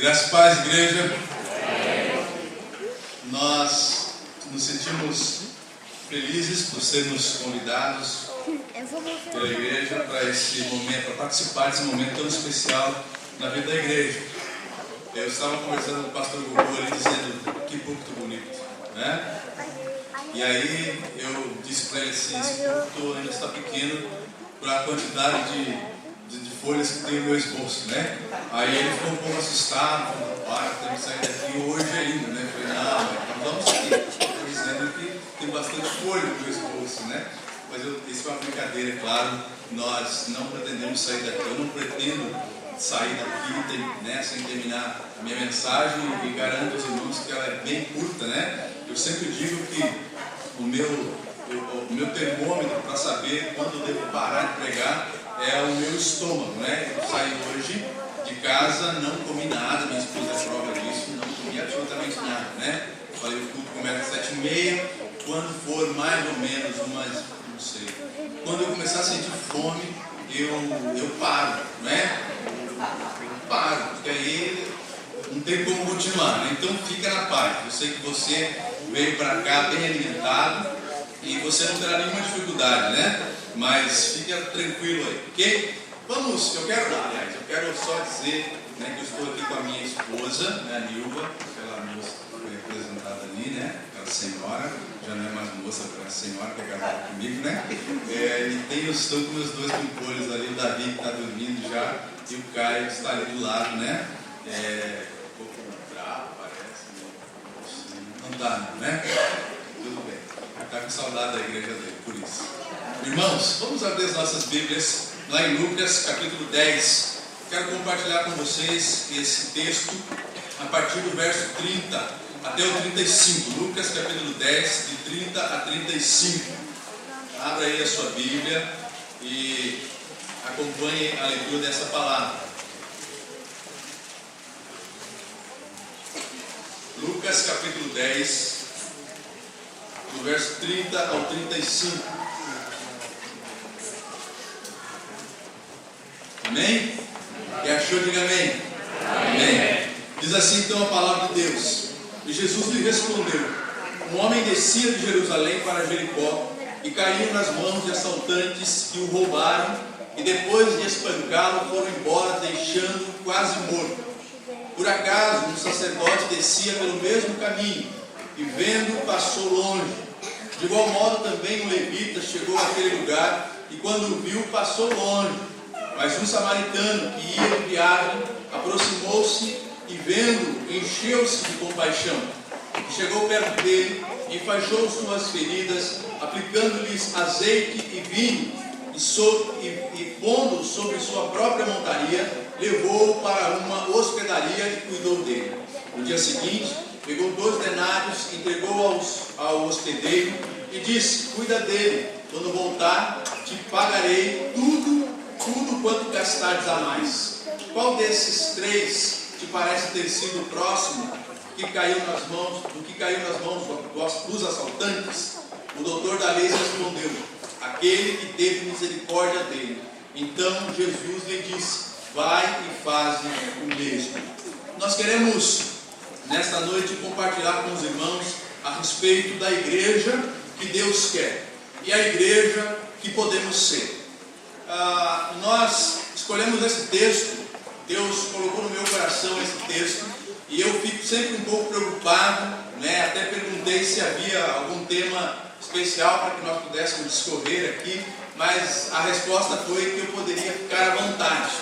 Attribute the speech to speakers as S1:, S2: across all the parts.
S1: Graças a paz, igreja. Nós nos sentimos felizes por sermos convidados pela igreja para esse momento, para participar desse momento tão especial na vida da igreja. Eu estava conversando com o pastor Gugu ali, dizendo que púlpito bonito, né? E aí eu disse para ele assim, esse púlpito ainda está pequeno para a quantidade de folhas que tem no meu esboço, né? Aí ele ficou um pouco assustado, falou, temos que sair daqui hoje ainda, né? Eu falei, não, então vamos sair. Estou dizendo que tem bastante folha no meu esboço, né? Mas isso é uma brincadeira, é claro. Nós não pretendemos sair daqui, eu não pretendo sair daqui sem terminar a minha mensagem, e garanto aos irmãos que ela é bem curta, né? Eu sempre digo que o meu termômetro para saber quando eu devo parar de pregar é o meu estômago, né? Eu saí hoje de casa, não comi nada, minha esposa é prova disso, não comi absolutamente nada, né? Eu falei, o culto começa às 7h30, quando for mais ou menos umas, não sei, quando eu começar a sentir fome, eu paro, né? Eu paro, porque aí não tem como continuar, né? Então fica na paz. Eu sei que você veio para cá bem alimentado e você não terá nenhuma dificuldade, né? Mas fica tranquilo aí, ok? Eu quero só dizer, né, que eu estou aqui com a minha esposa, né, a Nilva, aquela moça que foi representada ali, né? Aquela senhora, já não é mais moça, aquela senhora que é casada comigo, né? E estou com meus dois pimpolhos ali, o Davi que está dormindo já, e o Caio que está ali do lado, né? Um pouco bravo, parece, não está, né? Tudo bem, está com saudade da igreja dele, por isso. Irmãos, vamos abrir as nossas Bíblias lá em Lucas, capítulo 10. Quero compartilhar com vocês esse texto a partir do verso 30 até o 35. Lucas, capítulo 10, de 30 a 35. Abra aí a sua Bíblia e acompanhe a leitura dessa palavra. Lucas, capítulo 10, do verso 30 ao 35. Amém? Quem achou, diga amém. Amém. Diz assim então a palavra de Deus. E Jesus lhe respondeu: um homem descia de Jerusalém para Jericó e caiu nas mãos de assaltantes que o roubaram e depois de espancá-lo foram embora, deixando-o quase morto. Por acaso um sacerdote descia pelo mesmo caminho e vendo passou longe. De igual modo também um levita chegou àquele lugar e quando o viu passou longe. Mas um samaritano que ia de viagem aproximou-se e vendo, encheu-se de compaixão. Chegou perto dele, enfaixou suas feridas, aplicando-lhes azeite e vinho, e pondo sobre sua própria montaria, levou-o para uma hospedaria e cuidou dele. No dia seguinte, pegou 2 denários, entregou ao hospedeiro e disse: cuida dele, quando voltar, te pagarei tudo quanto gastares a mais. Qual desses 3 te parece ter sido o próximo do que caiu nas mãos dos assaltantes? O doutor da lei respondeu: aquele que teve misericórdia dele. Então Jesus lhe disse: vai e faze o mesmo. Nós queremos nesta noite compartilhar com os irmãos a respeito da igreja que Deus quer e a igreja que podemos ser. Nós escolhemos esse texto, Deus colocou no meu coração esse texto, e eu fico sempre um pouco preocupado, né? Até perguntei se havia algum tema especial para que nós pudéssemos discorrer aqui, mas a resposta foi que eu poderia ficar à vontade.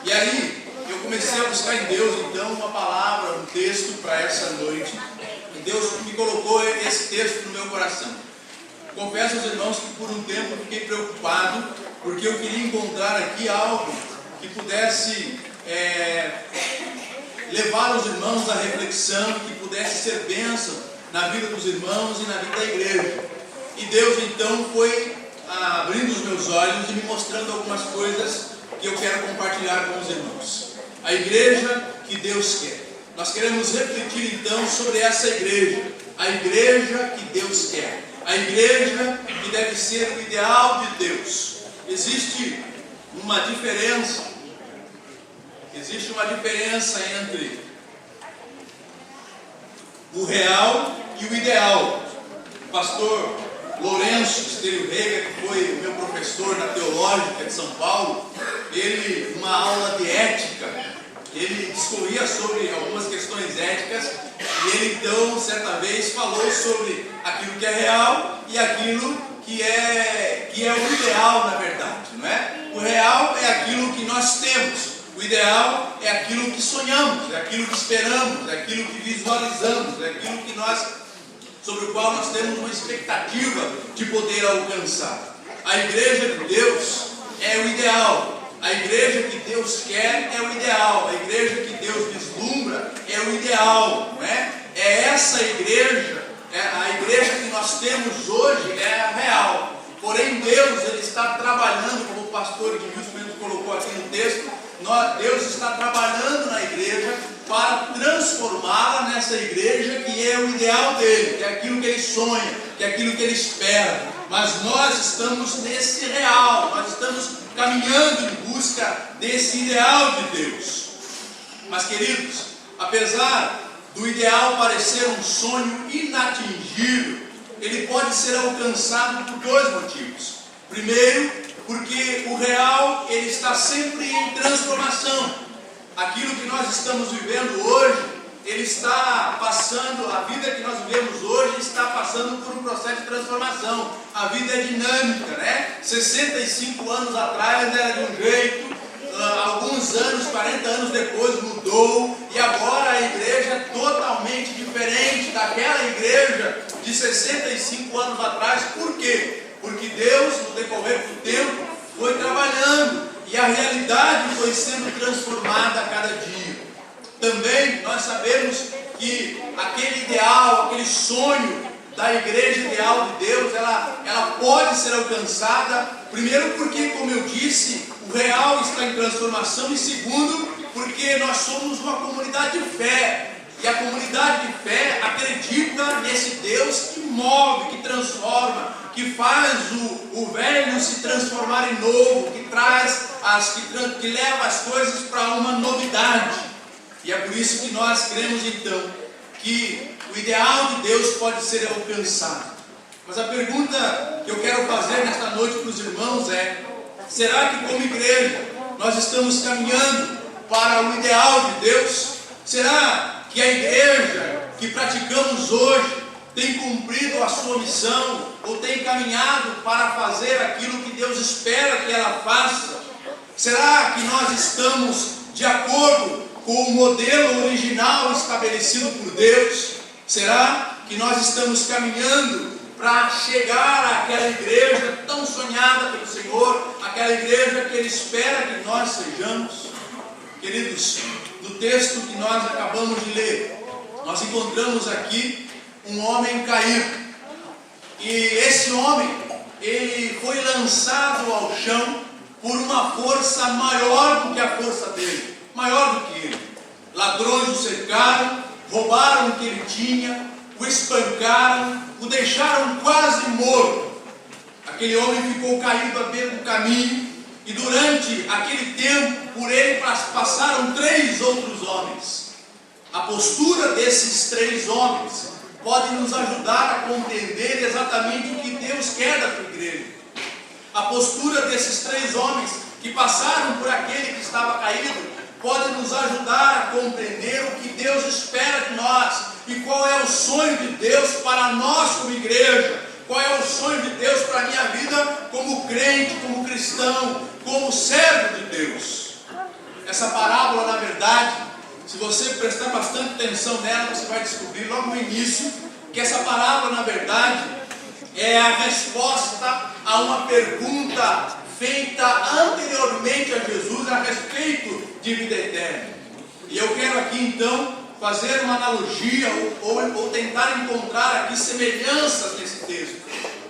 S1: E aí eu comecei a buscar em Deus então uma palavra, um texto para essa noite, e Deus me colocou esse texto no meu coração. Confesso aos irmãos que por um tempo eu fiquei preocupado, porque eu queria encontrar aqui algo que pudesse levar os irmãos à reflexão, que pudesse ser bênção na vida dos irmãos e na vida da igreja. E Deus então foi abrindo os meus olhos e me mostrando algumas coisas que eu quero compartilhar com os irmãos. A igreja que Deus quer. Nós queremos refletir então sobre essa igreja, a igreja que Deus quer, a igreja que deve ser o ideal de Deus. Existe uma diferença entre o real e o ideal. O pastor Lourenço Estélio Rega, que foi o meu professor na Teológica de São Paulo, ele, numa aula de ética, ele discorria sobre algumas questões éticas, e ele então, certa vez, falou sobre aquilo que é real e aquilo que é o ideal, na verdade, não é? O real é aquilo que nós temos, o ideal é aquilo que sonhamos, é aquilo que esperamos, é aquilo que visualizamos, é aquilo que sobre o qual nós temos uma expectativa de poder alcançar. A igreja de Deus é o ideal. A igreja que Deus quer é o ideal. A igreja que Deus vislumbra é o ideal, não é? É essa igreja, a igreja que nós temos hoje é a real. Porém, Deus, Ele está trabalhando, como o pastor Edmilson mesmo colocou aqui no texto, Deus está trabalhando na igreja para transformá-la nessa igreja que é o ideal dele, que é aquilo que ele sonha, que é aquilo que ele espera. Mas nós estamos nesse real, nós estamos caminhando em busca desse ideal de Deus. Mas, queridos, apesar do ideal parecer um sonho inatingível, ele pode ser alcançado por dois motivos. Primeiro, porque o real ele está sempre em transformação. Aquilo que nós estamos vivendo hoje, ele está passando, a vida que nós vivemos hoje está passando por um processo de transformação. A vida é dinâmica, né? 65 anos atrás era de um jeito, alguns anos, 40 anos depois mudou, e agora a igreja é totalmente diferente daquela igreja de 65 anos atrás. Por quê? Porque Deus, no decorrer do tempo, foi trabalhando e a realidade foi sendo transformada a cada dia. Também nós sabemos que aquele ideal, aquele sonho da igreja ideal de Deus, ela pode ser alcançada, primeiro porque, como eu disse, o real está em transformação, e segundo, porque nós somos uma comunidade de fé. E a comunidade de fé acredita nesse Deus que move, que transforma, que faz o velho se transformar em novo, que leva as coisas para uma novidade. E é por isso que nós cremos então que o ideal de Deus pode ser alcançado. Mas a pergunta que eu quero fazer nesta noite para os irmãos é: será que como igreja nós estamos caminhando para o ideal de Deus? Será que a igreja que praticamos hoje tem cumprido a sua missão, ou tem caminhado para fazer aquilo que Deus espera que ela faça? Será que nós estamos de acordo com o modelo original estabelecido por Deus? Será que nós estamos caminhando para chegar àquela igreja tão sonhada pelo Senhor, aquela igreja que Ele espera que nós sejamos? Queridos, no texto que nós acabamos de ler, nós encontramos aqui um homem caído. E esse homem, ele foi lançado ao chão por uma força maior do que a força dele, maior do que ele. Ladrões o cercaram, roubaram o que ele tinha, o espancaram, o deixaram quase morto. Aquele homem ficou caído à beira do caminho, e durante aquele tempo, por ele passaram 3 outros homens. A postura desses 3 homens pode nos ajudar a compreender exatamente o que Deus quer da sua igreja. A postura desses 3 homens que passaram por aquele que estava caído pode nos ajudar a compreender o que Deus espera de nós e qual é o sonho de Deus para nós como igreja, qual é o sonho de Deus para a minha vida como crente, como cristão, como servo de Deus. Essa parábola, na verdade, se você prestar bastante atenção nela, você vai descobrir logo no início que essa parábola, na verdade, é a resposta a uma pergunta feita anteriormente a Jesus a respeito de vida eterna. E eu quero aqui então fazer uma analogia ou tentar encontrar aqui semelhanças nesse texto.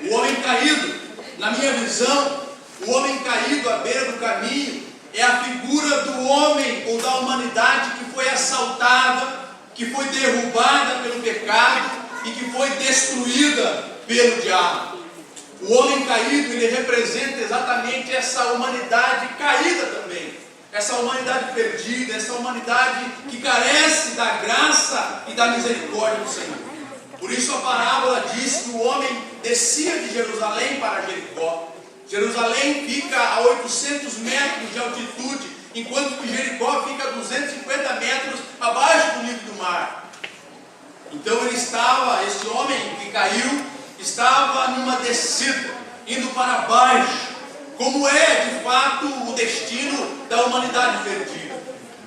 S1: O homem caído, na minha visão, o homem caído à beira do caminho é a figura do homem ou da humanidade que foi assaltada, que foi derrubada pelo pecado e que foi destruída pelo diabo. O homem caído, ele representa exatamente essa humanidade caída também. essa humanidade perdida, essa humanidade que carece da graça e da misericórdia do Senhor. Por isso a parábola diz que o homem descia de Jerusalém para Jericó. Jerusalém fica a 800 metros de altitude, enquanto que Jericó fica a 250 metros abaixo do nível do mar. Então esse homem que caiu, estava numa descida, indo para baixo, como é de fato o destino da humanidade perdida.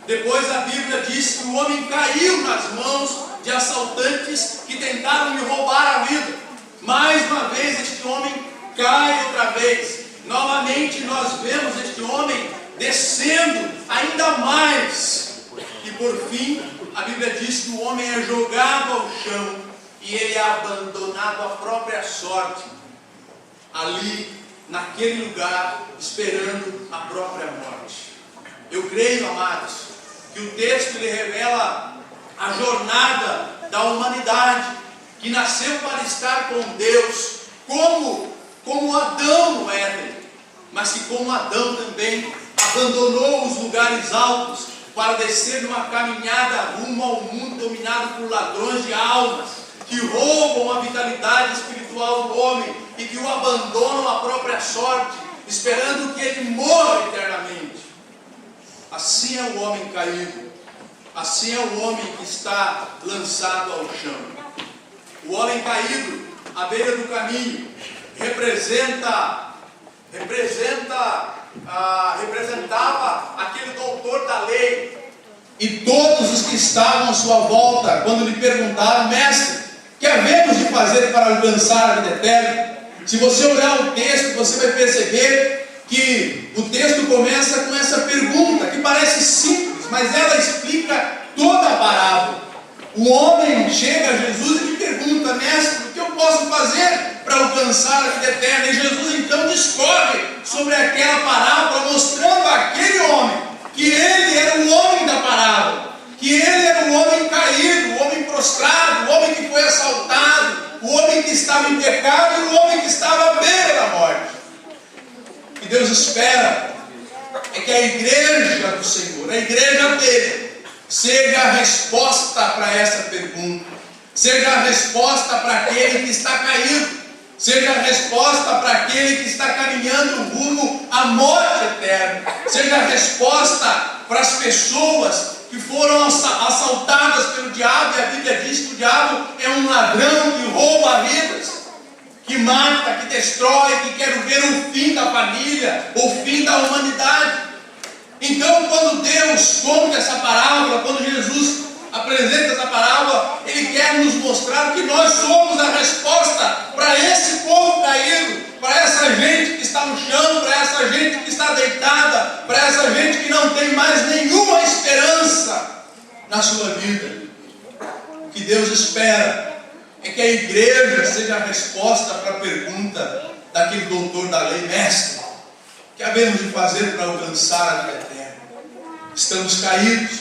S1: Depois a Bíblia diz que o homem caiu nas mãos de assaltantes que tentaram lhe roubar a vida. Mais uma vez este homem cai outra vez. Novamente nós vemos este homem descendo ainda mais. E por fim, a Bíblia diz que o homem é jogado ao chão e ele é abandonado à própria sorte, ali, naquele lugar, esperando a própria morte. Eu creio, amados, que o texto ele revela a jornada da humanidade, que nasceu para estar com Deus, como Adão no Éden, mas que como Adão também abandonou os lugares altos para descer numa caminhada rumo ao mundo dominado por ladrões de almas, que roubam a vitalidade espiritual do homem e que o abandonam à própria sorte, esperando que ele morra eternamente. Assim é o homem caído, assim é o homem que está lançado ao chão. O homem caído à beira do caminho representava aquele doutor da lei. E todos os que estavam à sua volta, quando lhe perguntaram: mestre, que havemos de fazer para alcançar a vida eterna? Se você olhar o texto, você vai perceber que o texto começa com essa pergunta, que parece simples, mas ela explica toda a parábola. O homem chega a Jesus e lhe pergunta: mestre, o que eu posso fazer para alcançar a vida eterna? E Jesus então discorre sobre aquela parábola, mostrando àquele homem que ele era o homem da parábola, que ele era o homem caído, o homem prostrado, o homem que foi assaltado, o homem que estava em pecado e o homem que estava à beira da morte. O que Deus espera é que a igreja do Senhor, a igreja dele, seja a resposta para essa pergunta, seja a resposta para aquele que está caído, seja a resposta para aquele que está caminhando rumo à morte eterna, seja a resposta para as pessoas que foram assaltadas pelo diabo. E a Bíblia diz que o diabo é um ladrão que rouba vidas, que mata, que destrói, que quer ver o fim da família, o fim da humanidade. Então, quando Deus conta essa parábola, quando Jesus apresenta essa parábola, Ele quer nos mostrar que nós somos a resposta para esse povo caído, para essa gente que está no chão, para essa gente que está deitada, para essa gente que não tem mais nenhuma esperança na sua vida. O que Deus espera é que a igreja seja a resposta para a pergunta daquele doutor da lei: mestre, o que havemos de fazer para alcançar a vida eterna? Estamos caídos,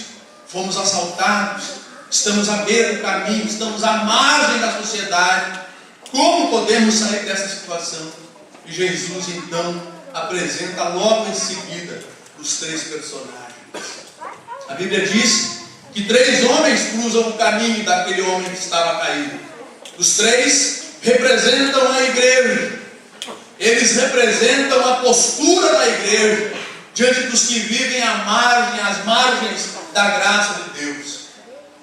S1: fomos assaltados, estamos à beira do caminho, estamos à margem da sociedade. Como podemos sair dessa situação? E Jesus então apresenta logo em seguida os três personagens. A Bíblia diz que 3 homens cruzam o caminho daquele homem que estava caído. Os 3 representam a igreja. Eles representam a postura da igreja diante dos que vivem às margens da graça de Deus.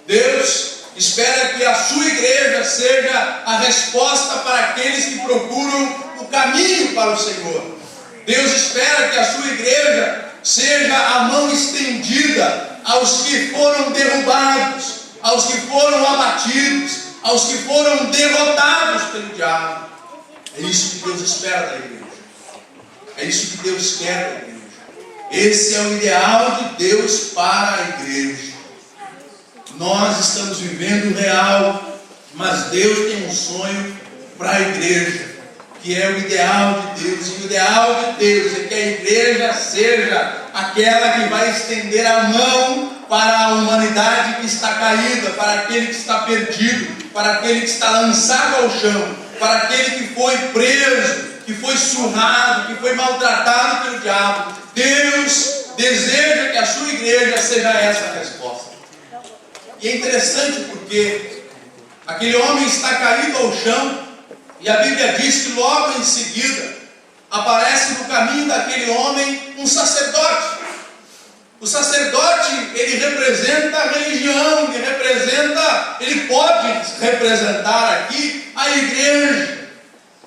S1: Deus espera que a sua igreja seja a resposta para aqueles que procuram o caminho para o Senhor. Deus espera que a sua igreja seja a mão estendida aos que foram derrubados, aos que foram abatidos, aos que foram derrotados pelo diabo. É isso que Deus espera da igreja. É isso que Deus quer da igreja. Esse é o ideal de Deus para a igreja. Nós estamos vivendo o real, mas Deus tem um sonho para a igreja, que é o ideal de Deus. E o ideal de Deus é que a igreja seja aquela que vai estender a mão para a humanidade que está caída, para aquele que está perdido, para aquele que está lançado ao chão, para aquele que foi preso, que foi surrado, que foi maltratado pelo diabo. Deus
S2: deseja que a sua igreja seja essa a resposta. E é interessante porque aquele homem está caído ao chão, e a Bíblia diz que logo em seguida aparece no caminho daquele homem um sacerdote. O sacerdote, ele representa a religião, ele pode representar aqui a igreja.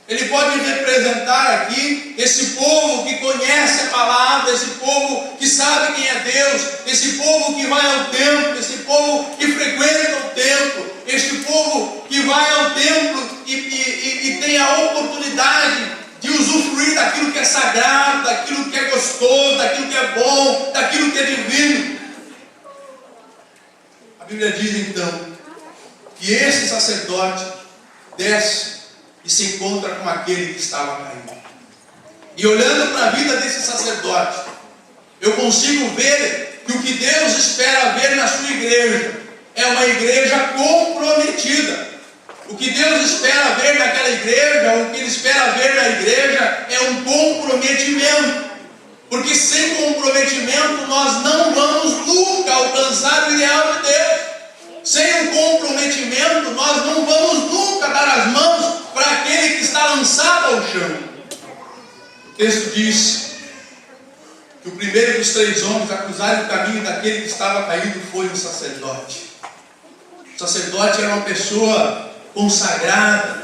S2: Ele pode representar aqui esse povo que conhece a palavra, esse povo que sabe quem é Deus, esse povo que vai ao templo, esse povo que frequenta o templo, este povo que vai ao templo e tem a oportunidade de usufruir daquilo que é sagrado, daquilo que é gostoso, daquilo que é bom, daquilo que é divino. A Bíblia diz então que esse sacerdote desce e se encontra com aquele que estava caído. E olhando para a vida desse sacerdote, eu consigo ver que o que Deus espera ver na sua igreja é uma igreja comprometida. O que Deus espera ver naquela igreja, o que Ele espera ver na igreja é um comprometimento. Porque sem comprometimento nós não vamos nunca alcançar o ideal de Deus. Sem um comprometimento nós não vamos nunca dar as mãos para aquele que está lançado ao chão. O texto diz que o primeiro dos 3 homens a cruzar o caminho daquele que estava caído foi o sacerdote. O sacerdote era uma pessoa consagrada,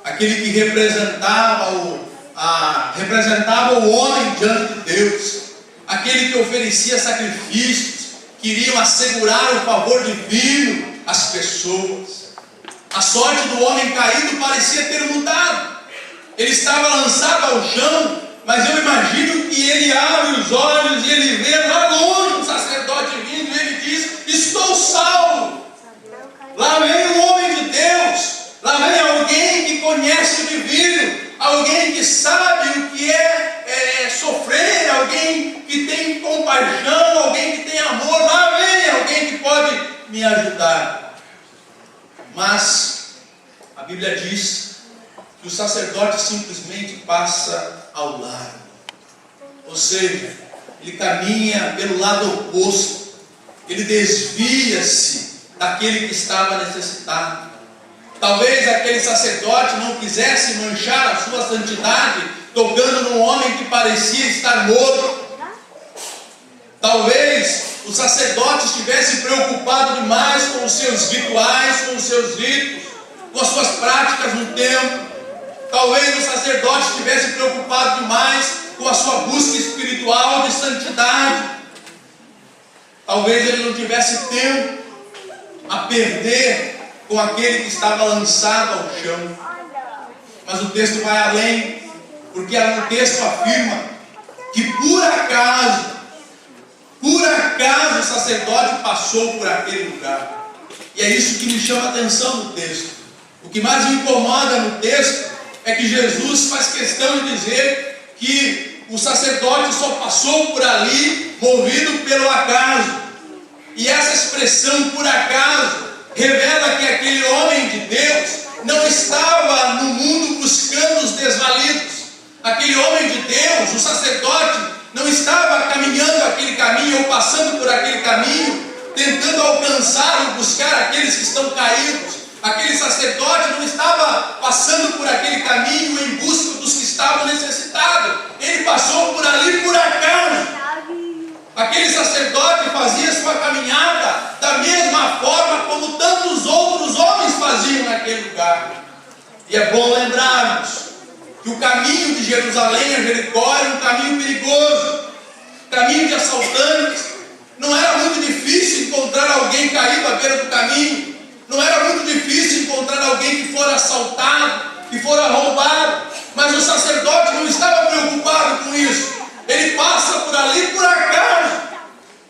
S2: aquele que representava o homem diante de Deus, aquele que oferecia sacrifícios, queriam assegurar o favor divino às pessoas. A sorte do homem caído parecia ter mudado. Ele estava lançado ao chão, mas eu imagino que ele abre os olhos e ele vê lá longe um sacerdote vindo e ele diz: estou salvo. Lá vem um homem de Deus, lá vem alguém que conhece o divino, alguém que sabe o que é sofrer, alguém que tem compaixão, alguém que tem amor, lá vem alguém que pode me ajudar. Mas a Bíblia diz que o sacerdote simplesmente passa ao lado, ou seja, ele caminha pelo lado oposto, ele desvia-se daquele que estava necessitado. Talvez aquele sacerdote não quisesse manchar a sua santidade tocando num homem que parecia estar morto. Talvez o sacerdote estivesse preocupado demais com os seus rituais, com os seus ritos, com as suas práticas no templo. Talvez o sacerdote estivesse preocupado demais com a sua busca espiritual de santidade. Talvez ele não tivesse tempo a perder com aquele que estava lançado ao chão. Mas o texto vai além, porque o texto afirma que por acaso o sacerdote passou por aquele lugar. E é isso que me chama a atenção no texto. O que mais me incomoda no texto é que Jesus faz questão de dizer que o sacerdote só passou por ali movido pelo acaso. E essa expressão por acaso revela que aquele homem de Deus não estava no mundo buscando os desvalidos. Aquele homem de Deus, o sacerdote, não estava caminhando aquele caminho ou passando por aquele caminho, tentando alcançar ou buscar aqueles que estão caídos. Aquele sacerdote não estava passando por aquele caminho em busca dos que estavam necessitados. Ele passou por ali por acaso. Aquele sacerdote fazia sua caminhada da mesma forma como tantos outros homens faziam naquele lugar. E é bom lembrarmos que o caminho de Jerusalém a Jericó era um caminho perigoso, caminho de assaltantes. Não era muito difícil encontrar alguém caído à beira do caminho. Não era muito difícil encontrar alguém que fora assaltado, que fora roubado. Mas o sacerdote não estava preocupado com isso. Ele passa por ali por acaso.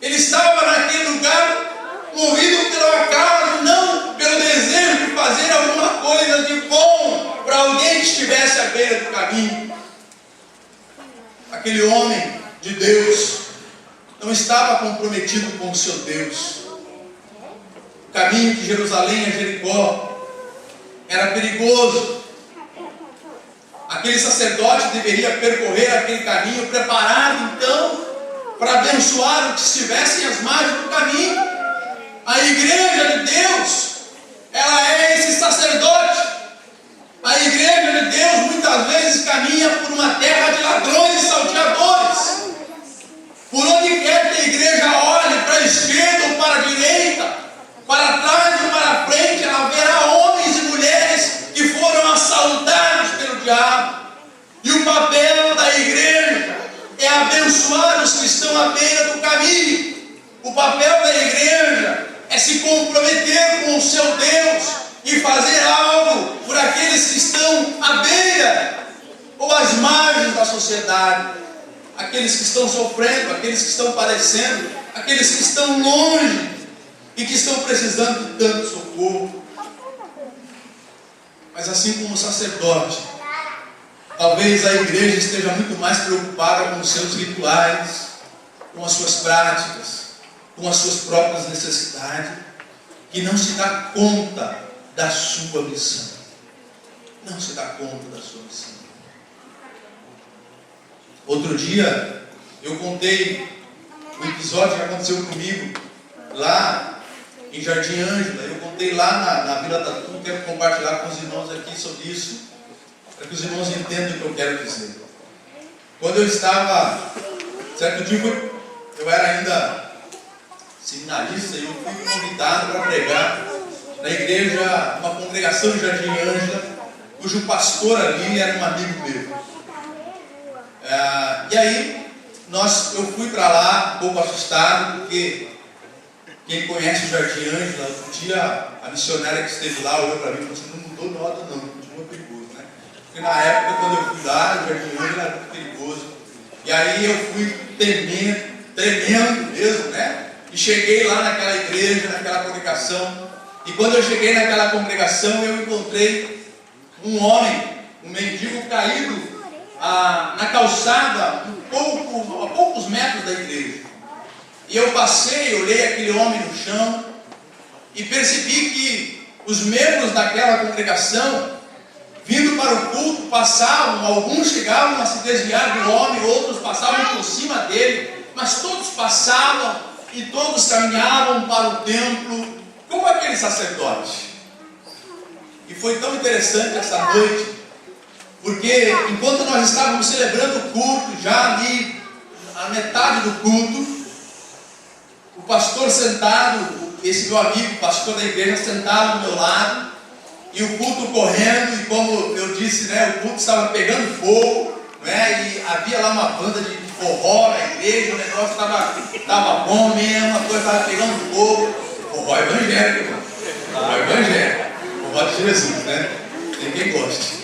S2: Ele estava naquele lugar movido pelo acaso, não pelo desejo de fazer alguma coisa de bom para alguém que estivesse à beira do caminho. Aquele homem de Deus não estava comprometido com o seu Deus. O caminho de Jerusalém a Jericó era perigoso. Aquele sacerdote deveria percorrer aquele caminho preparado então para abençoar os que estivessem às margens do caminho. A igreja de Deus, ela é esse sacerdote. A igreja de Deus muitas vezes caminha por uma terra de ladrões e salteadores. Por onde quer que a igreja olhe, para a esquerda ou para a direita, para trás ou para a frente, haverá homens e mulheres que foram assaltados pelo diabo. E o papel da igreja é abençoar os que estão à beira do caminho. O papel da igreja é se comprometer com o seu Deus e fazer algo por aqueles que estão à beira ou às margens da sociedade, aqueles que estão sofrendo, aqueles que estão padecendo, aqueles que estão longe e que estão precisando de tanto socorro. Mas assim como o sacerdote, talvez a igreja esteja muito mais preocupada com os seus rituais, com as suas práticas, com as suas próprias necessidades, que não se dá conta da sua missão. Não se dá conta da sua missão. Outro dia, eu contei um episódio que aconteceu comigo lá em Jardim Ângela. Eu contei lá na Vila Tatu. Quero compartilhar com os irmãos aqui sobre isso, para que os irmãos entendam o que eu quero dizer. Quando eu estava, certo dia, eu era ainda seminarista e eu fui convidado para pregar na igreja, uma congregação de Jardim Ângela, cujo pastor ali era um amigo meu. E aí, eu fui para lá um pouco assustado, porque quem conhece o Jardim Ângela, um dia a missionária que esteve lá olhou para mim e falou assim: não mudou nada não, continua perigoso, né? Porque na época, quando eu fui lá, o Jardim Ângela era muito perigoso. E aí eu fui tremendo mesmo, né? E cheguei lá naquela igreja, naquela congregação. E quando eu cheguei naquela congregação, eu encontrei um homem, um mendigo caído na calçada, a poucos metros da igreja. E eu passei, olhei aquele homem no chão e percebi que os membros daquela congregação, vindo para o culto, passavam, alguns chegavam a se desviar do homem, outros passavam por cima dele, mas todos passavam e todos caminhavam para o templo como aquele sacerdote. E foi tão interessante essa noite, porque enquanto nós estávamos celebrando o culto, já ali a metade do culto, o pastor sentado, esse meu amigo, pastor da igreja, sentado ao meu lado, e o culto correndo, e como eu disse, né, o culto estava pegando fogo, né, e havia lá uma banda de forró na igreja, o negócio estava bom mesmo, a coisa estava pegando fogo. Forró evangélico, forró evangélico, forró de Jesus, né? Tem quem goste.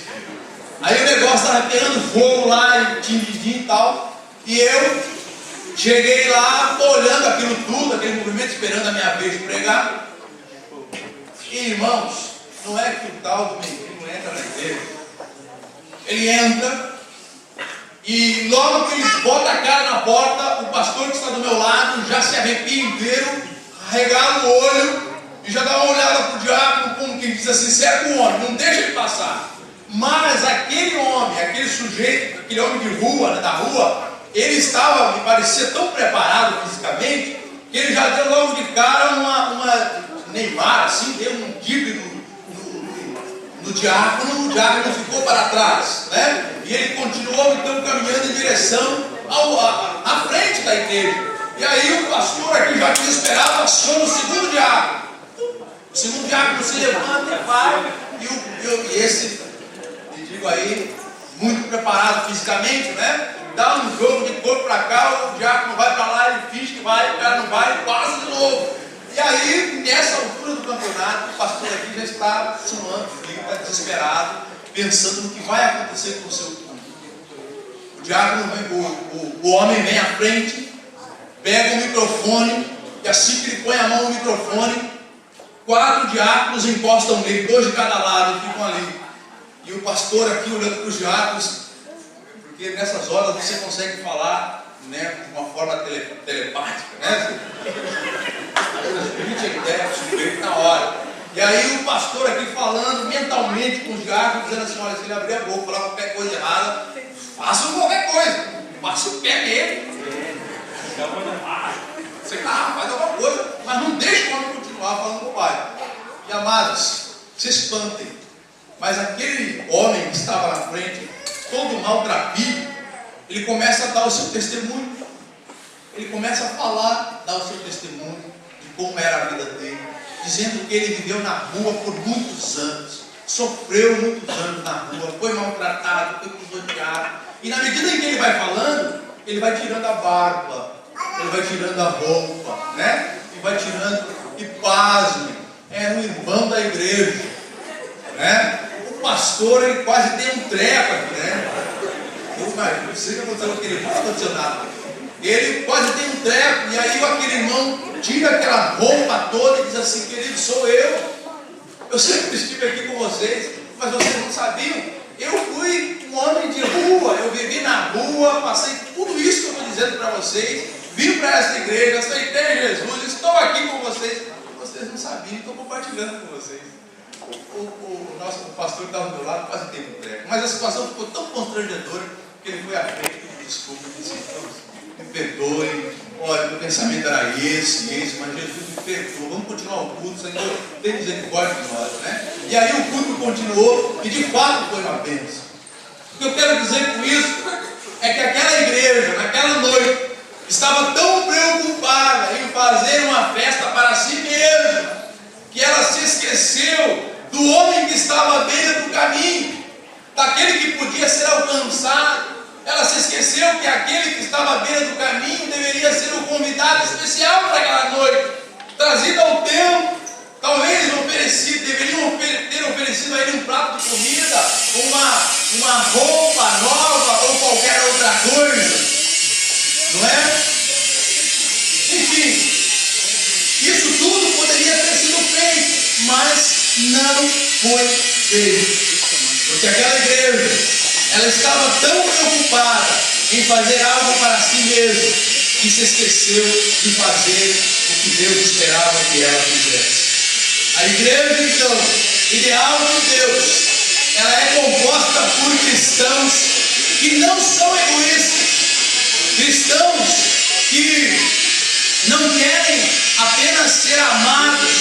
S2: Aí o negócio estava pegando fogo lá, timidinho e tal, e eu cheguei lá, olhando aquilo tudo, aquele movimento, esperando a minha vez de pregar. E irmãos, não é que o tal do mendigo entra na igreja. Ele entra, e logo que ele bota a cara na porta, o pastor que está do meu lado já se arrepia inteiro, arregala o olho e já dá uma olhada para o diácono, como quem diz assim: cerca o homem, não deixa ele passar. Mas aquele homem, aquele sujeito, aquele homem de rua, né, da rua, ele estava, me parecia tão preparado fisicamente, que ele já deu logo de cara uma Neymar, assim, deu um drible no diácono, o diácono ficou para trás, né? E ele continuou então caminhando em direção à frente da igreja. E aí o pastor aqui já desesperado aciona o segundo diácono. O segundo diácono se levanta e vai, e esse, me digo aí, muito preparado fisicamente, né? Dá um jogo de corpo para cá, o diácono vai para lá, ele finge que vai, o cara não vai, ele passa de novo. E aí, nessa altura do campeonato, o pastor aqui já está suando frio, está desesperado, pensando no que vai acontecer com o seu culto. O diácono, o homem vem à frente, pega o microfone, e assim que ele põe a mão no microfone, 4 diáconos encostam nele, 2 de cada lado, e ficam ali. E o pastor aqui olhando para os diáconos, porque nessas horas você consegue falar, né, de uma forma telepática, né? Na hora. E aí o pastor aqui falando mentalmente com os diáconos, dizendo assim: olha, se ele abrir a boca, falar qualquer coisa errada, façam qualquer coisa, faça o pé nele. Você faz alguma coisa, mas não deixa o homem continuar falando bobagem. E amados, se espantem, mas aquele homem que estava na frente, todo maltrapilho, ele começa a dar o seu testemunho. Ele começa a falar, dar o seu testemunho de como era a vida dele, dizendo que ele viveu na rua por muitos anos, sofreu muitos anos na rua, foi maltratado, foi pisoteado. E na medida em que ele vai falando, ele vai tirando a barba, ele vai tirando a roupa, né? E vai tirando, e pasme, era um irmão da igreja, né? O pastor, ele quase tem um treco aqui, né? Não sei o que aconteceu com aquele irmão, não aconteceu nada. Ele quase tem um treco, e aí aquele irmão tira aquela roupa toda e diz assim: querido, sou eu. Eu sempre estive aqui com vocês, mas vocês não sabiam. Eu fui um homem de rua, eu vivi na rua, passei tudo isso que eu estou dizendo para vocês, vim para essa igreja, aceitei Jesus, estou aqui com vocês. Vocês não sabiam, estou compartilhando com vocês. O nosso pastor que estava do meu lado quase teve um treco, mas a situação ficou tão constrangedora que ele foi à frente e pediu desculpa, disse: me perdoe, olha, meu pensamento era esse, mas Jesus me perdoou, vamos continuar o culto, Senhor, tem misericórdia de nós, né? E aí o culto continuou, e de fato foi uma bênção. O que eu quero dizer com isso é que aquela igreja, naquela noite, estava tão preocupada em fazer uma festa para si mesma, que ela se esqueceu do homem que estava à beira do caminho, daquele que podia ser alcançado. Ela se esqueceu que aquele que estava à beira do caminho deveria ser o convidado especial para aquela noite, trazido ao templo, talvez deveriam ter oferecido a ele um prato de comida, uma roupa nova ou qualquer outra coisa, não é? Enfim, isso tudo poderia ter sido feito, mas não foi feito, porque aquela igreja, ela estava tão preocupada em fazer algo para si mesma, que se esqueceu de fazer o que Deus esperava que ela fizesse. A igreja, então, ideal de Deus, ela é composta por cristãos que não são egoístas, cristãos que não querem apenas ser amados,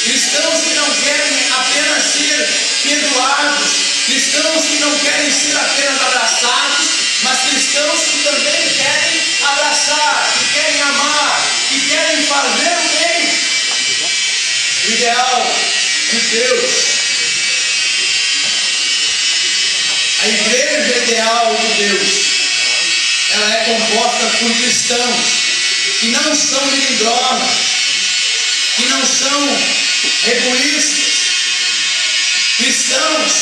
S2: cristãos que não querem apenas ser perdoados, cristãos que não querem ser apenas abraçados, mas cristãos que também querem abraçar, que querem amar, que querem fazer o bem. O ideal de Deus, a igreja ideal de Deus, ela é composta por cristãos que não são melindrosos, que não são egoístas, cristãos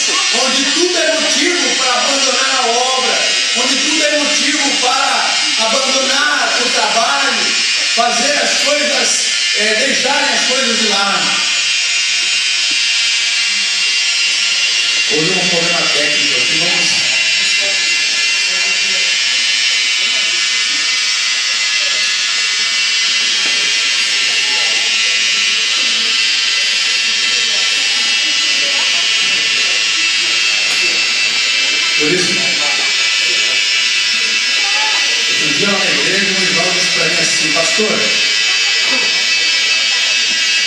S2: onde tudo é motivo para abandonar a obra, onde tudo é motivo para abandonar o trabalho, fazer as coisas, deixarem as coisas de lado. Houve um problema técnico aqui, vamos. Por isso, outro dia lá na igreja, um irmão disse para mim assim: pastor,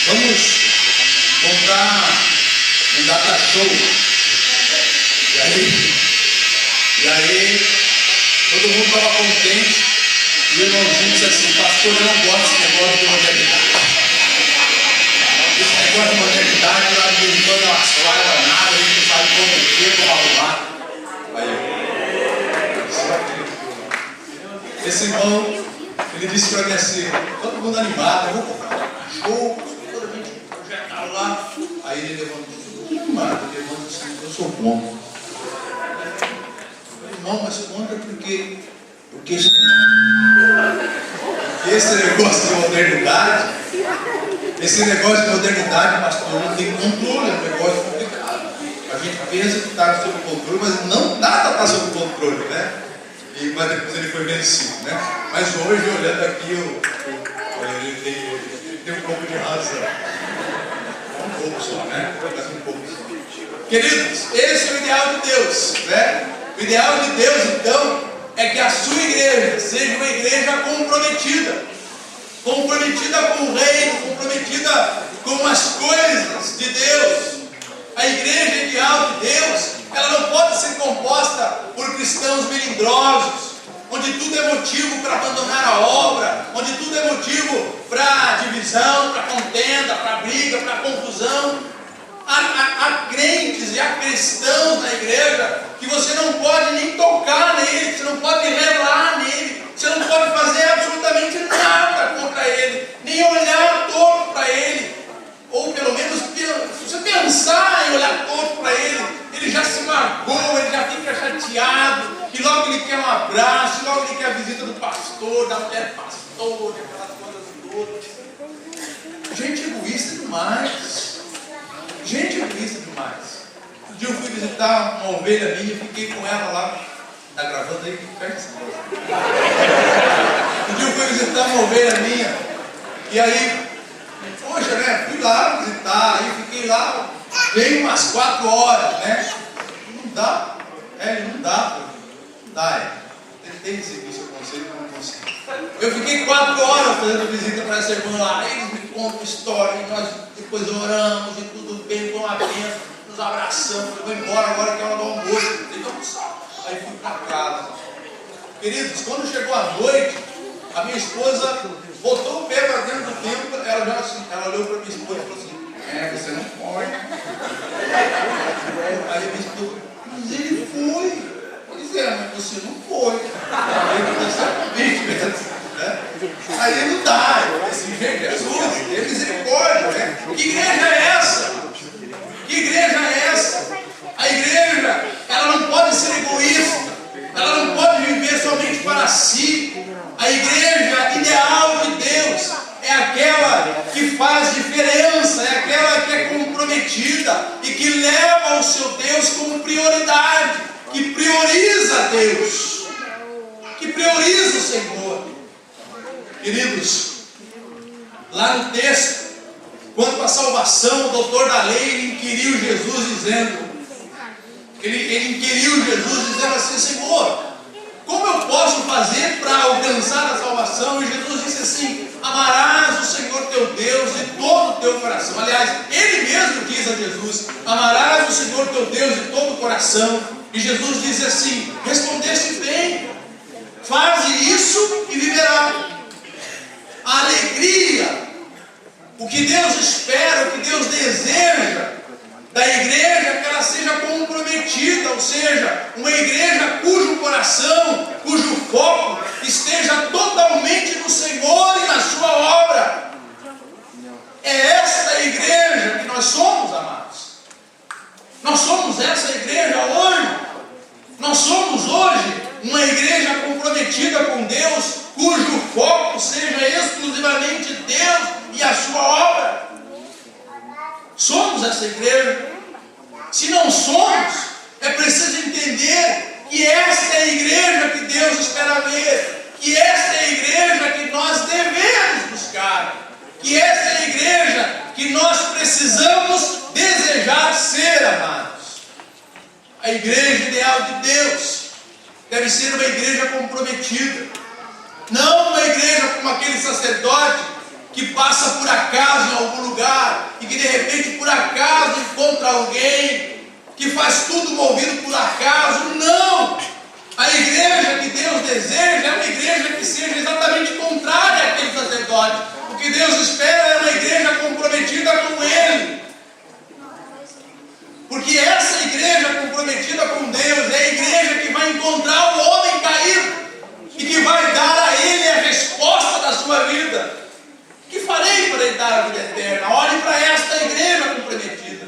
S2: vamos montar um data show. E aí todo mundo estava contente, e o irmãozinho disse assim: pastor, eu não gosto desse negócio de modernidade. Esse negócio de modernidade, lá de vez em quando é umas falhas nada, a gente não sabe como mexer, como arrumar. Esse irmão, ele disse para mim assim: todo mundo animado, eu vou comprar um show, toda a gente projetaram lá. Aí ele levantou, animado, ele levantou assim: eu sou contra. Irmão, mas contra porque esse negócio de modernidade, pastor, não tem controle, é um negócio complicado. A gente pensa que está sob controle, mas não nada está sob controle, né? Mas depois ele foi vencido, né? Mas hoje, olhando aqui, ele tem um pouco de razão. Um pouco só, né? Mas um pouco só. Queridos, esse é o ideal de Deus, né? O ideal de Deus, então, é que a sua igreja seja uma igreja comprometida com o reino, comprometida com as coisas de Deus. A igreja ideal de Deus, ela não pode ser composta por cristãos melindrosos, onde tudo é motivo para abandonar a obra, onde tudo é motivo para divisão, para contenda, para briga, para confusão. Há crentes e há cristãos na igreja que você não pode nem tocar nele, você não pode relar nele, você não pode fazer absolutamente nada contra ele, nem olhar torto para ele, ou pelo menos, se você pensar em olhar torto para ele, ele já se magoa, ele já fica chateado, e logo ele quer um abraço, logo ele quer a visita do pastor, da mulher pastor, aquelas coisas todas. Gente egoísta demais. Gente egoísta demais. Um dia eu fui visitar uma ovelha minha, fiquei com ela lá. Está gravando aí? Fecha essa coisa. Um dia eu fui visitar uma ovelha minha, e aí, poxa, né? Fui lá visitar, aí fiquei lá, veio umas 4 horas, né? Não dá, não dá. Tentei seguir seu conselho, mas não consegui. Eu fiquei 4 horas fazendo visita para essa irmã lá, eles me contam história, e nós depois oramos e tudo bem, com a bênção, nos abraçamos, eu vou embora agora que é hora do almoço, aí fui para casa. Queridos, quando chegou a noite, a minha esposa botou o pé para dentro do templo, ela olhou para minha esposa e falou assim, você não pode. Aí minha esposa, mas ele foi. Pois é, mas você não foi. Aí não dá. Assim, Jesus, tem misericórdia, né? Que igreja é essa? Que igreja é essa? A igreja, ela não pode ser egoísta. Ela não pode viver somente para si. A igreja ideal de Deus é aquela que faz diferença, é aquela que é comprometida e que leva o seu Deus como prioridade, que prioriza Deus, que prioriza o Senhor. Queridos, lá no texto, quanto à salvação, o doutor da lei inquiriu Jesus dizendo, ele inquiriu Jesus dizendo assim, Senhor, como eu posso fazer para alcançar a salvação? E Jesus disse assim, amarás o Senhor teu Deus de todo o teu coração. Aliás, ele mesmo diz a Jesus, amarás o Senhor teu Deus de todo o coração. E Jesus diz assim, respondeste bem, faze isso e viverá. A alegria, o que Deus espera, o que Deus deseja da igreja é que ela seja comprometida, ou seja, uma igreja cujo coração, cujo foco esteja totalmente no Senhor e na sua obra. É esta a igreja que nós somos, amados. Nós somos essa igreja hoje. Nós somos hoje uma igreja comprometida com Deus, cujo foco seja exclusivamente Deus e a sua obra. Somos essa igreja. Se não somos, é preciso entender que esta é a igreja que Deus espera ver, que esta é a igreja que nós devemos buscar, que esta é a igreja que nós precisamos desejar ser, amados. A igreja ideal de Deus deve ser uma igreja comprometida, não uma igreja como aquele sacerdote que passa por acaso em algum lugar e que de repente por acaso encontra alguém que faz tudo movido por acaso. Não! A igreja que Deus deseja é uma igreja que seja exatamente contrária àquele sacerdote. O que Deus espera é uma igreja comprometida com Ele. Porque essa igreja comprometida com Deus é a igreja que vai encontrar o homem caído e que vai dar a ele a resposta da sua vida. Que farei para lhe dar a vida eterna? Olhe para esta igreja comprometida.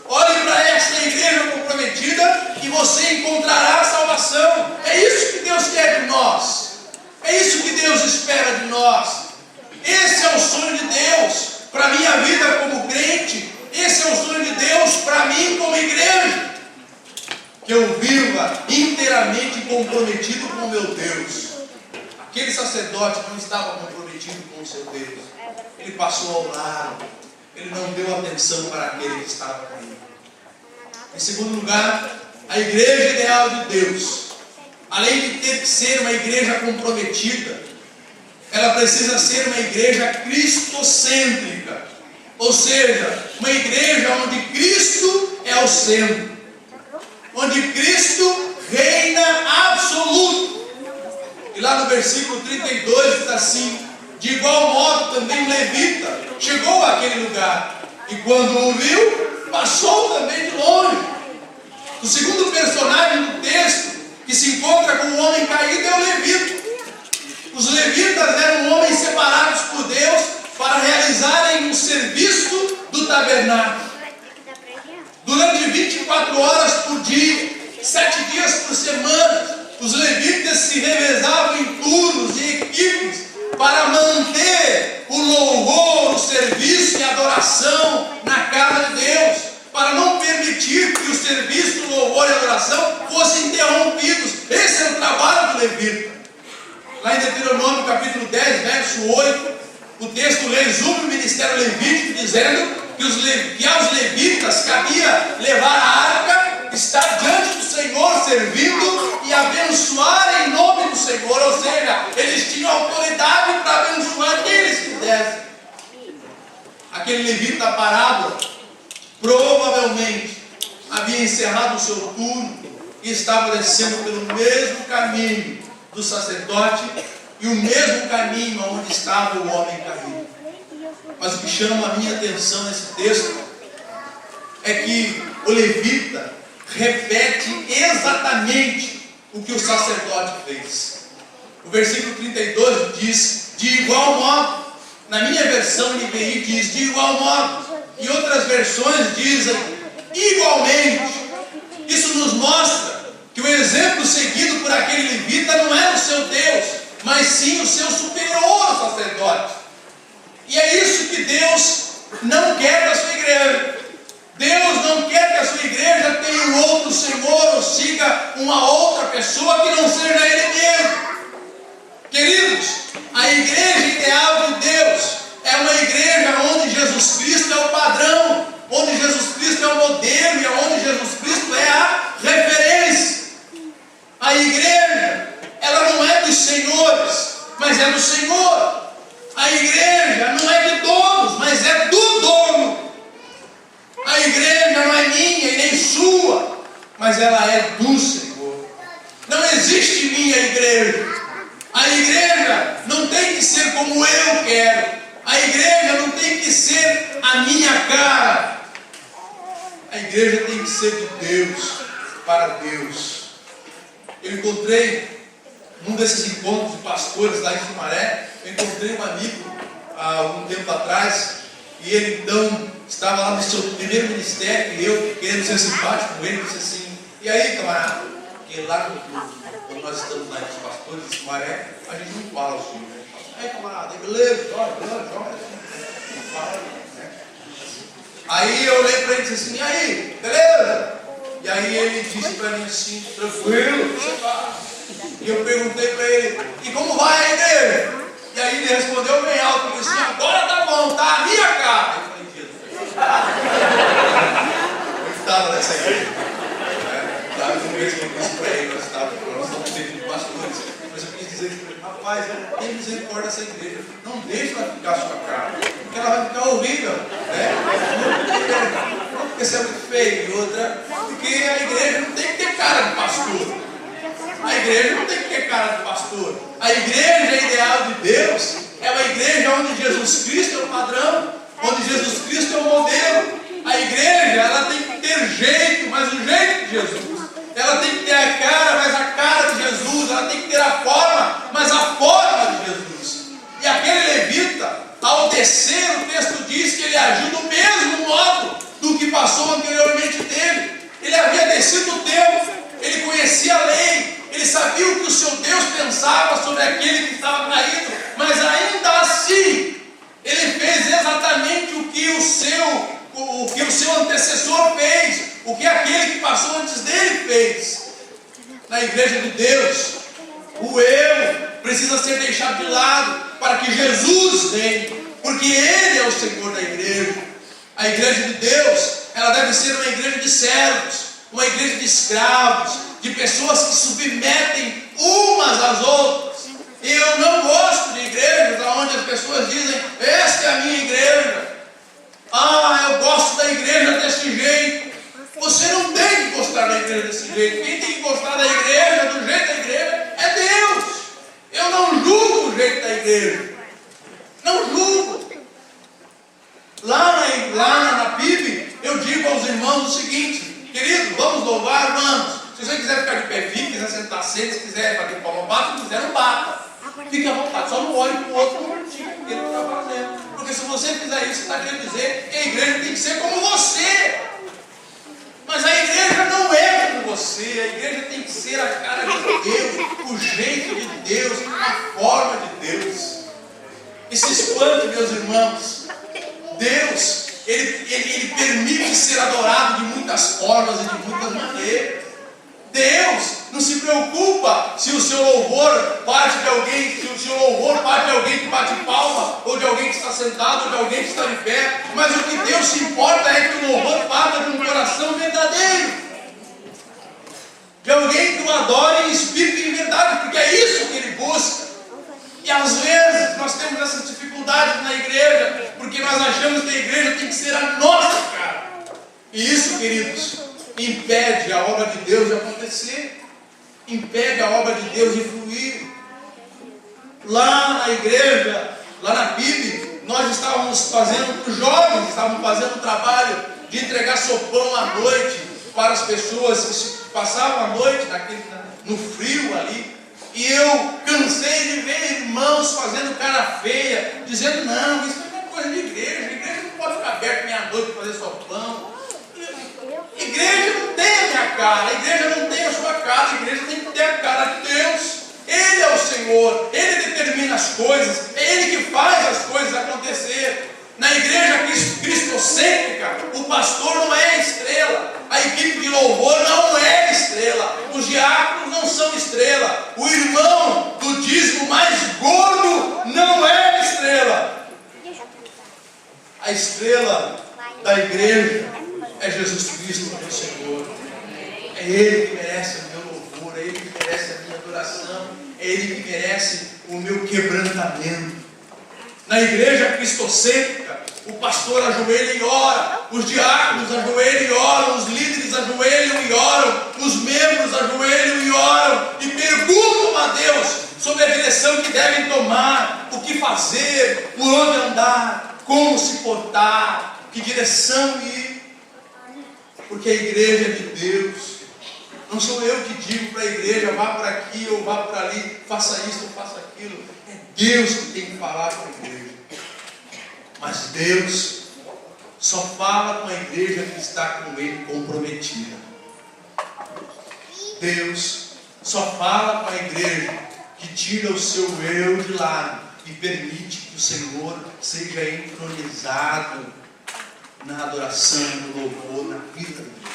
S2: Olhe para esta igreja comprometida e você encontrará a salvação. É isso que Deus quer de nós. É isso que Deus espera de nós. Esse é o sonho de Deus para a minha vida como crente. Esse é o sonho de Deus para mim como igreja. Que eu viva inteiramente comprometido com o meu Deus. Aquele sacerdote não estava comprometido com o seu Deus. Ele passou ao lado. Ele não deu atenção para aquele que estava com ele. Em segundo lugar, a igreja ideal de Deus além de ter que ser uma igreja comprometida, ela precisa ser uma igreja cristocêntrica, ou seja, uma igreja onde Cristo é o centro, onde Cristo reina absoluto. E lá no versículo 32 diz assim: de igual modo também o levita chegou àquele lugar, e quando o viu, passou também de longe. O segundo personagem do texto que se encontra com o homem caído é o levita. Os levitas eram homens separados por Deus para realizarem o serviço do tabernáculo. Durante 24 horas por dia, 7 dias por semana, os levitas se revezavam em turnos e equipes para manter o louvor, o serviço e a adoração na casa de Deus, para não permitir que o serviço, o louvor e a adoração fossem interrompidos. Esse é o trabalho do levita. Lá em Deuteronômio capítulo 10, verso 8, o texto resume o ministério levítico dizendo que aos levitas cabia levar a arca, estar diante do Senhor servindo e abençoar em nome do Senhor, ou seja, eles tinham autoridade para abençoar quem eles quisessem. Aquele levita da parábola provavelmente havia encerrado o seu turno e estava descendo pelo mesmo caminho do sacerdote e o mesmo caminho onde estava o homem caído. Mas o que chama a minha atenção nesse texto é que o levita repete exatamente o que o sacerdote fez. O versículo 32 diz: de igual modo. Na minha versão NVI diz de igual modo, e outras versões dizem igualmente. Isso nos mostra que o exemplo seguido por aquele levita não era o seu Deus, mas sim o seu superior sacerdote. E é isso que Deus não quer da sua igreja. Deus não quer que a sua igreja tenha um outro Senhor ou siga uma outra pessoa que não seja Ele mesmo. Queridos, a igreja ideal de Deus é uma igreja onde Jesus Cristo é o padrão, onde Jesus Cristo é o modelo e onde Jesus Cristo é a referência. A igreja, ela não é dos senhores, mas é do Senhor. A igreja não é de donos, mas é do dono. A igreja não é minha e nem sua, mas ela é do Senhor. Não existe minha igreja. A igreja não tem que ser como eu quero. A igreja não tem que ser a minha cara. A igreja tem que ser de Deus, para Deus. Eu encontrei, num desses encontros de pastores lá em Sumaré, eu encontrei um amigo há algum tempo atrás, e ele então estava lá no seu primeiro ministério, e eu, querendo ser simpático com ele, disse assim: e aí, camarada? Porque lá quando nós estamos lá com os pastores de Sumaré, a gente não fala assim, né? Aí, camarada, beleza, joga. Aí eu olhei para ele e disse assim: e aí, beleza? E aí ele disse para mim assim: tranquilo, você tá? E eu perguntei para ele: e como vai a igreja? E aí ele respondeu bem alto, e disse assim: agora tá bom, tá a minha cara. Eu falei: Jesus. Eu estava nessa igreja, estava no mesmo que eu disse para ele, nós estamos dentro de pastores, mas eu quis dizer para ele: rapaz, eu tenho misericórdia dessa igreja, não deixa ela ficar a sua cara, porque ela vai ficar horrível, né? Não porque você é muito feio, e outra, porque a igreja não tem que ter cara de pastor. A igreja não tem que ter cara de pastor. A igreja ideal de Deus é uma igreja onde Jesus Cristo é o padrão, onde Jesus Cristo é o modelo. A igreja, ela tem que ter jeito, mas o jeito de Jesus. Ela tem que ter a cara, mas a cara de Jesus. Ela tem que ter a forma, mas a forma de Jesus. E aquele levita, ao descer, o texto diz que ele agiu do mesmo modo do que passou anteriormente dele. Ele havia descido o templo, ele conhecia a lei, ele sabia o que o seu Deus pensava sobre aquele que estava caído, mas ainda assim, ele fez exatamente o que o seu antecessor fez, o que aquele que passou antes dele fez. Na igreja de Deus, o eu precisa ser deixado de lado para que Jesus venha, porque Ele é o Senhor da igreja. A igreja de Deus, ela deve ser uma igreja de servos, uma igreja de escravos, de pessoas que submetem umas às outras. Eu não gosto de igrejas onde as pessoas dizem: esta é a minha igreja. Ah, eu gosto da igreja desse jeito. Você não tem que gostar da igreja desse jeito. Quem tem que gostar da igreja, do jeito da igreja, é Deus. Eu não julgo o jeito da igreja. Não julgo. Lá na PIB, eu digo aos irmãos o seguinte: querido, vamos louvar, vamos. Se você quiser ficar de pé, fique. Quiser sentar, sente. Se quiser bater palma, bata. Se quiser, não bata. Fique à vontade. Só não olhe para o outro no cantinho que ele está fazendo. Porque se você fizer isso, você está querendo dizer que a igreja tem que ser como você. Mas a igreja não é como você. A igreja tem que ser a cara de Deus, o jeito de Deus, a forma de Deus. E se espante, meus irmãos. Deus, Ele permite ser adorado de muitas formas e de muitas maneiras. Deus não se preocupa se o seu louvor parte de alguém, se o seu louvor parte de alguém que bate palma, ou de alguém que está sentado, ou de alguém que está de pé. Mas o que Deus se importa é que o louvor parta de um coração verdadeiro, de alguém que o adore em espírito e em verdade, porque é isso que Ele busca. E às vezes nós temos essas dificuldades na igreja, porque nós achamos que a igreja tem que ser a nossa cara. E isso, queridos, impede a obra de Deus de acontecer, impede a obra de Deus de fluir. Lá na igreja, lá na PIB, nós estávamos fazendo, os jovens estavam fazendo um trabalho de entregar sopão à noite para as pessoas que passavam a noite no frio ali. E eu cansei de ver irmãos fazendo cara feia, dizendo: não, isso não é coisa de igreja, a igreja não pode ficar aberta meia-noite para fazer sopão. Igreja não tem a minha cara, a igreja não tem a sua cara, a igreja tem que ter a cara de Deus. Ele é o Senhor, Ele determina as coisas, é Ele que faz as coisas acontecer. Na igreja cristocêntrica, o pastor não é a estrela, a equipe de louvor não é a estrela, os diáconos não são estrela, o irmão do dízimo mais gordo não é a estrela. A estrela da igreja é Jesus Cristo, meu Senhor. É Ele que merece o meu louvor, é Ele que merece a minha adoração, é Ele que merece o meu quebrantamento. Na igreja cristocêntrica, o pastor ajoelha e ora, os diáconos ajoelham e oram, os líderes ajoelham e oram, os membros ajoelham e oram, e perguntam a Deus sobre a direção que devem tomar, o que fazer, por onde andar, como se portar, que direção ir. Porque a igreja é de Deus. Não sou eu que digo para a igreja: vá para aqui ou vá para ali, faça isso ou faça aquilo. É Deus que tem que falar com a igreja. Mas Deus só fala com a igreja que está com Ele comprometida. Deus só fala com a igreja que tira o seu eu de lado e permite que o Senhor seja entronizado na adoração, no louvor, na vida de Deus.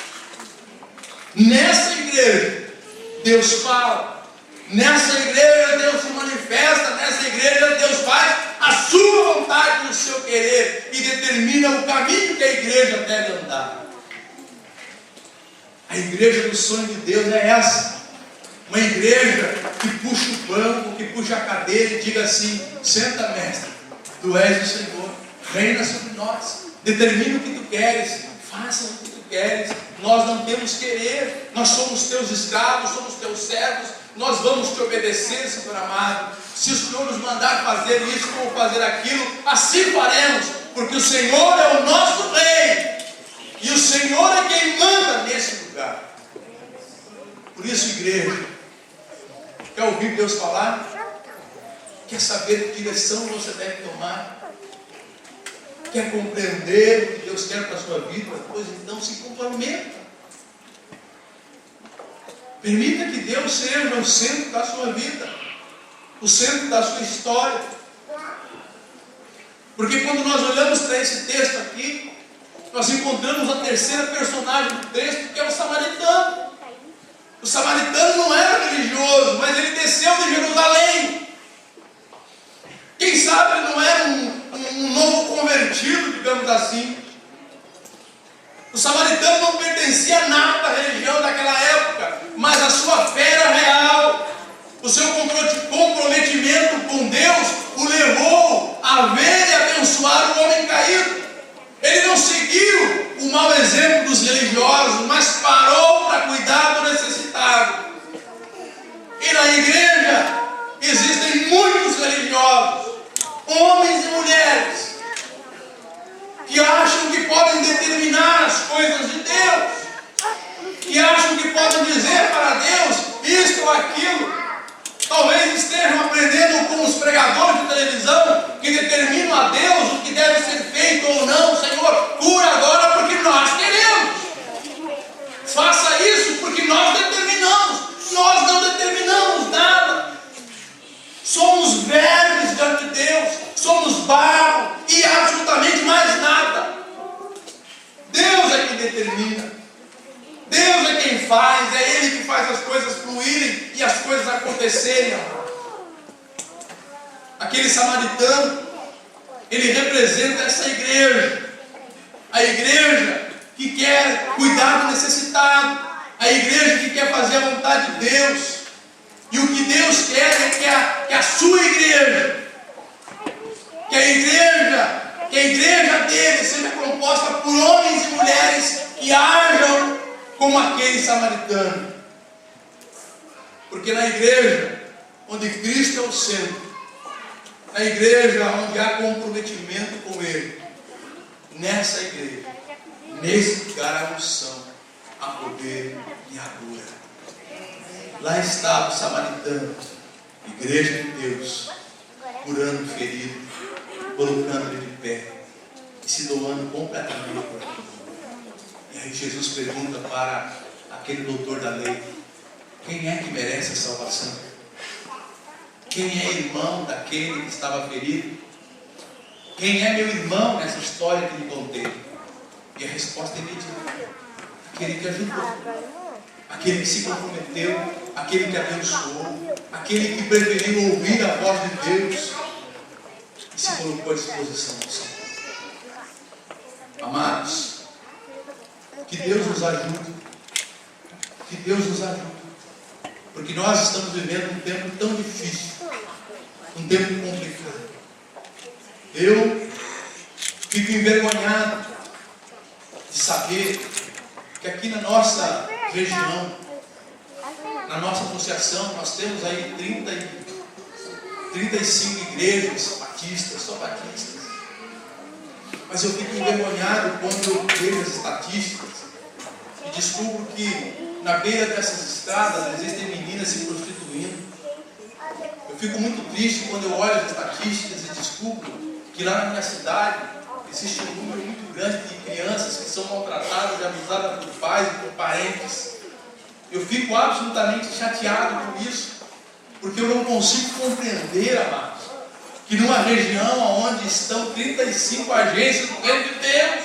S2: Nessa igreja, Deus fala. Nessa igreja, Deus se manifesta. Nessa igreja, Deus faz a sua vontade e o seu querer e determina o caminho que a igreja deve andar. A igreja do sonho de Deus é essa. Uma igreja que puxa o banco, que puxa a cadeira e diga assim: senta, mestre, tu és o Senhor, reina sobre nós, determina o que tu queres, faça o que tu queres. Nós não temos querer, nós somos teus escravos, somos teus servos, nós vamos te obedecer, Senhor amado. Se o Senhor nos mandar fazer isso ou fazer aquilo, assim faremos, porque o Senhor é o nosso Rei, e o Senhor é quem manda nesse lugar. Por isso, igreja, quer ouvir Deus falar? Quer saber que direção você deve tomar? Quer compreender o que Deus quer para a sua vida? Pois então se comprometa. Permita que Deus seja o centro da sua vida, o centro da sua história. Porque quando nós olhamos para esse texto aqui, nós encontramos a terceira personagem do texto, que é o samaritano. O samaritano não era religioso, mas ele desceu de Jerusalém. Quem sabe ele não era um novo convertido, digamos assim. O samaritano não pertencia a nada da religião daquela época, mas a sua fé era real. O seu comprometimento com Deus o levou a ver e abençoar o homem caído. Ele não seguiu o mau exemplo dos religiosos, mas parou para cuidar do necessitado. E na igreja existem muitos religiosos, homens e mulheres, que acham que podem determinar as coisas de Deus, que acham que podem dizer para Deus isto ou aquilo. Talvez estejam aprendendo com os pregadores de televisão que determinam a Deus o que deve ser feito ou não. Senhor, cura agora porque nós queremos. Faça isso porque nós determinamos. Nós não determinamos nada. Somos vermes diante de Deus. Somos barro e absolutamente mais nada. Deus é quem determina. Deus é quem faz, é Ele que faz as coisas fluírem e as coisas acontecerem. Aquele samaritano, ele representa essa igreja. A igreja que quer cuidar do necessitado. A igreja que quer fazer a vontade de Deus. E o que Deus quer é que a sua igreja, que a igreja dele seja composta por homens e mulheres que hajam como aquele samaritano. Porque na igreja onde Cristo é o centro, na igreja onde há comprometimento com Ele, nessa igreja, nesse lugar há unção, há poder e há cura. Lá estava o samaritano, igreja de Deus, curando o ferido, colocando ele de pé e se doando completamente por ele. E aí Jesus pergunta para aquele doutor da lei: quem é que merece a salvação? Quem é irmão daquele que estava ferido? Quem é meu irmão nessa história que lhe contei? E a resposta é imediata: aquele que ajudou, aquele que se comprometeu, aquele que abençoou, aquele que preferiu ouvir a voz de Deus e se colocou à disposição do Senhor. Amados, que Deus nos ajude, que Deus nos ajude, porque nós estamos vivendo um tempo tão difícil, um tempo complicado. Eu fico envergonhado de saber que aqui na nossa região, na nossa associação, nós temos aí 35 igrejas batistas, só batistas. Mas eu fico envergonhado quando eu vejo as estatísticas e descubro que na beira dessas estradas existem meninas se prostituindo. Eu fico muito triste quando eu olho as estatísticas e descubro que lá na minha cidade existe um número muito grande de crianças que são maltratadas e abusadas por pais e por parentes. Eu fico absolutamente chateado com isso, porque eu não consigo compreender, amados, que numa região onde estão 35 agências do reino de Deus,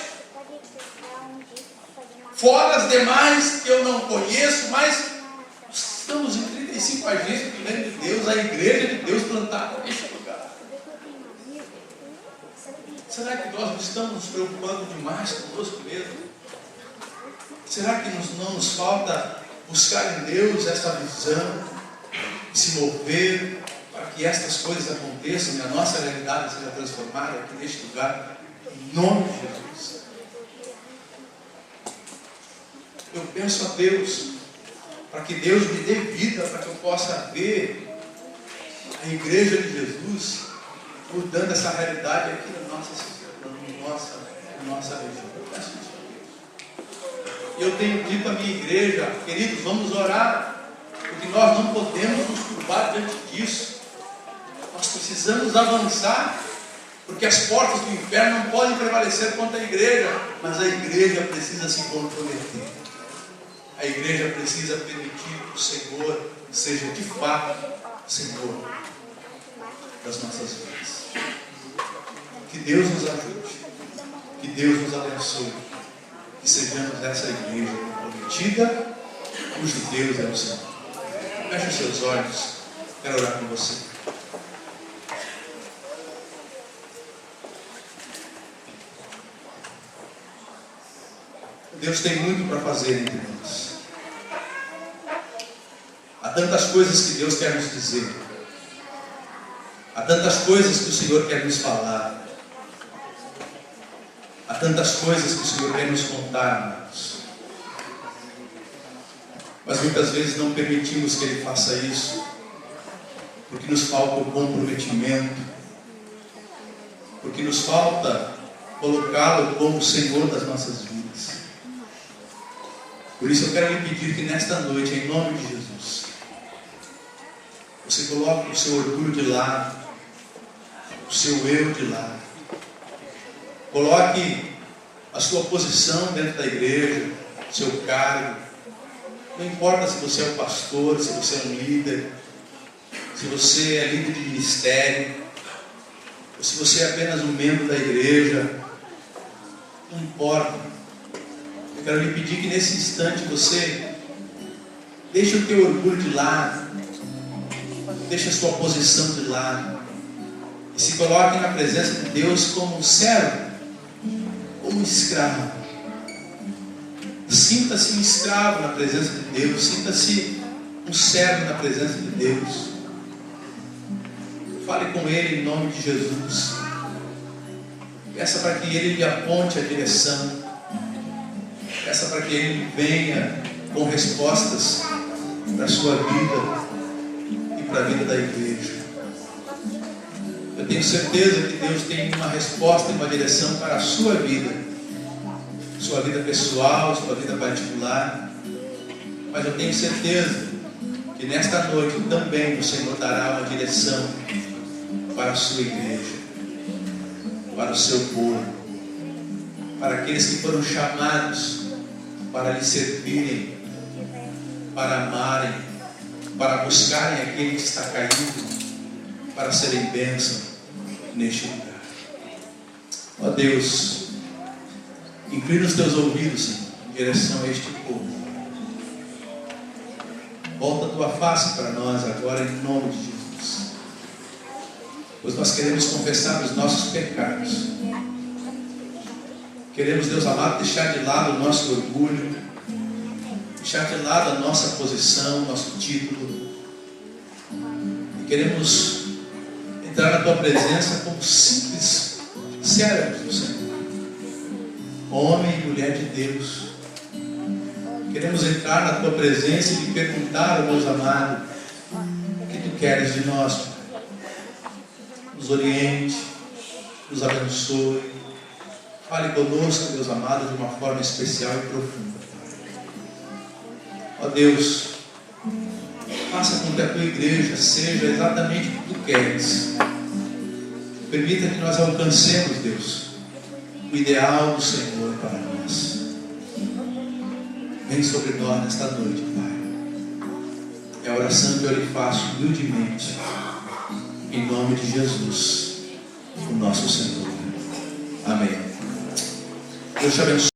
S2: fora as demais que eu não conheço, mas estamos em 35 agências do reino de Deus, a igreja de Deus plantada neste lugar. Será que nós não estamos nos preocupando demais conosco mesmo? Será que não nos falta buscar em Deus essa visão e se mover para que estas coisas aconteçam e a nossa realidade seja transformada aqui neste lugar, em nome de Jesus? Eu peço a Deus para que Deus me dê vida, para que eu possa ver a igreja de Jesus mudando essa realidade aqui na nossa região. Eu peço isso a Deus. E eu tenho dito à minha igreja: queridos, vamos orar, porque nós não podemos nos curvar diante disso. Nós precisamos avançar, porque as portas do inferno não podem prevalecer contra a igreja, mas a igreja precisa se comprometer. A igreja precisa permitir que o Senhor seja de fato Senhor das nossas vidas. Que Deus nos ajude, que Deus nos abençoe, que sejamos essa igreja comprometida, cujo Deus é o Senhor. Feche os seus olhos, quero orar com você. Deus tem muito para fazer entre nós. Há tantas coisas que Deus quer nos dizer. Há tantas coisas que o Senhor quer nos falar. Há tantas coisas que o Senhor quer nos contar, amados. Mas muitas vezes não permitimos que Ele faça isso, porque nos falta o comprometimento, porque nos falta colocá-lo como Senhor das nossas vidas. Por isso eu quero lhe pedir que nesta noite, em nome de Jesus, você coloque o seu orgulho de lado, o seu eu de lado. Coloque a sua posição dentro da igreja, o seu cargo. Não importa se você é um pastor, se você é um líder, se você é líder de ministério, ou se você é apenas um membro da igreja. Não importa. Eu quero lhe pedir que nesse instante você deixe o teu orgulho de lado, deixe a sua posição de lado e se coloque na presença de Deus como um servo, como um escravo. Sinta-se um escravo na presença de Deus, sinta-se um servo na presença de Deus. Fale com Ele em nome de Jesus. Peça para que Ele lhe aponte a direção. Peça para que Ele venha com respostas para a sua vida e para a vida da igreja. Eu tenho certeza que Deus tem uma resposta e uma direção para a sua vida pessoal, sua vida particular. Mas eu tenho certeza que nesta noite também o Senhor dará uma direção para a sua igreja, para o seu povo, para aqueles que foram chamados para lhe servirem, para amarem, para buscarem aquele que está caído, para serem bênção neste lugar. Ó Deus, inclina os teus ouvidos, Senhor, em direção a este povo. Volta a tua face para nós agora em nome de Jesus, pois nós queremos confessar os nossos pecados. Queremos, Deus amado, deixar de lado o nosso orgulho, deixar de lado a nossa posição, nosso título, e queremos entrar na tua presença como simples servos do Senhor, homem e mulher de Deus. Queremos entrar na tua presença e te perguntar, Deus amado, o que tu queres de nós, Pai? Nos oriente, nos abençoe, fale conosco, Deus amado, de uma forma especial e profunda. Ó Deus, faça com que a tua igreja seja exatamente o que tu queres. Permita que nós alcancemos, Deus, o ideal do Senhor para nós. Vem sobre nós nesta noite, Pai. É a oração que eu lhe faço humildemente, em nome de Jesus, o nosso Senhor. Amém. Deus te abençoe.